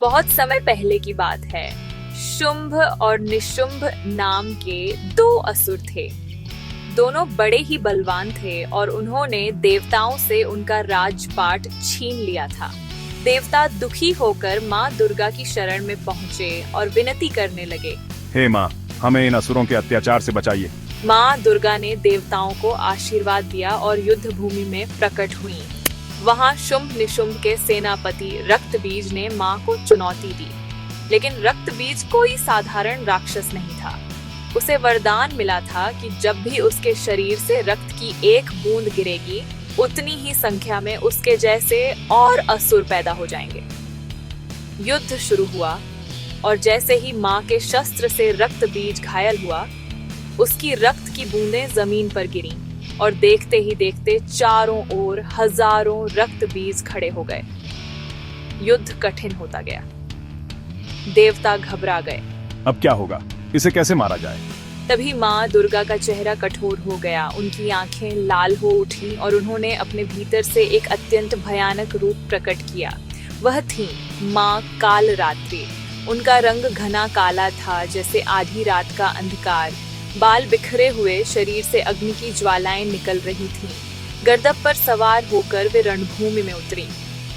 बहुत समय पहले की बात है। शुंभ और निशुंभ नाम के दो असुर थे। दोनों बड़े ही बलवान थे और उन्होंने देवताओं से उनका राजपाट छीन लिया था। देवता दुखी होकर माँ दुर्गा की शरण में पहुँचे और विनती करने लगे, हे माँ, हमें इन असुरों के अत्याचार से बचाइए। माँ दुर्गा ने देवताओं को आशीर्वाद दिया और युद्ध भूमि में प्रकट हुई। वहाँ शुंभ निशुंभ के सेनापति रक्तबीज ने माँ को चुनौती दी, लेकिन रक्तबीज कोई साधारण राक्षस नहीं था। उसे वरदान मिला था कि जब भी उसके शरीर से रक्त की एक बूंद गिरेगी, उतनी ही संख्या में उसके जैसे और असुर पैदा हो जाएंगे। युद्ध शुरू हुआ और जैसे ही माँ के शस्त्र से रक्तबीज घायल हुआ, उसकी रक्त की बूंदें जमीन पर गिरीं और देखते ही देखते चारों ओर हजारों रक्तबीज खड़े हो गए। युद्ध कठिन होता गया। देवता घबरा गए। अब क्या होगा? इसे कैसे मारा जाए? तभी माँ दुर्गा का चेहरा कठोर हो गया। उनकी आंखें लाल हो उठी और उन्होंने अपने भीतर से एक अत्यंत भयानक रूप प्रकट किया। वह थी माँ कालरात्रि। उनका रंग घना काला था, जैसे आधी रात का अंधकार। बाल बिखरे हुए, शरीर से अग्नि की ज्वालाएं निकल रही थीं। गर्दभ पर सवार होकर वे रणभूमि में उतरी।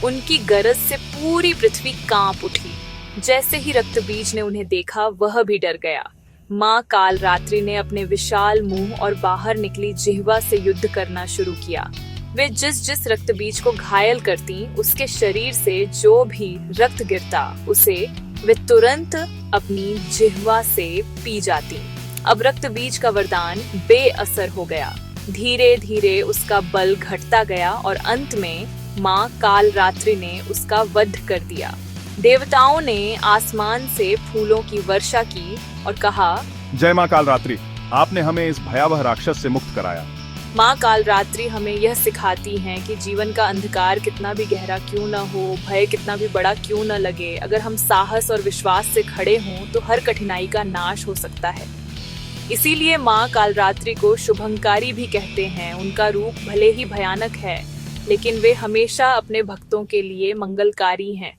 उनकी गरज से पूरी पृथ्वी कांप उठी। जैसे ही रक्तबीज ने उन्हें देखा, वह भी डर गया। माँ कालरात्रि ने अपने विशाल मुंह और बाहर निकली जिह्वा से युद्ध करना शुरू किया। वे जिस जिस रक्तबीज को घायल करती, उसके शरीर से जो भी रक्त गिरता, उसे वे तुरंत अपनी जिह्वा से पी जाती। अब रक्तबीज का वरदान बेअसर हो गया। धीरे धीरे उसका बल घटता गया और अंत में माँ कालरात्रि ने उसका वध कर दिया। देवताओं ने आसमान से फूलों की वर्षा की और कहा, जय माँ कालरात्रि, आपने हमें इस भयावह राक्षस से मुक्त कराया। माँ कालरात्रि हमें यह सिखाती हैं कि जीवन का अंधकार कितना भी गहरा क्यों न हो, भय कितना भी बड़ा क्यों न लगे, अगर हम साहस और विश्वास से खड़े हों तो हर कठिनाई का नाश हो सकता है। इसीलिए माँ कालरात्रि को शुभंकारी भी कहते हैं। उनका रूप भले ही भयानक है, लेकिन वे हमेशा अपने भक्तों के लिए मंगलकारी हैं।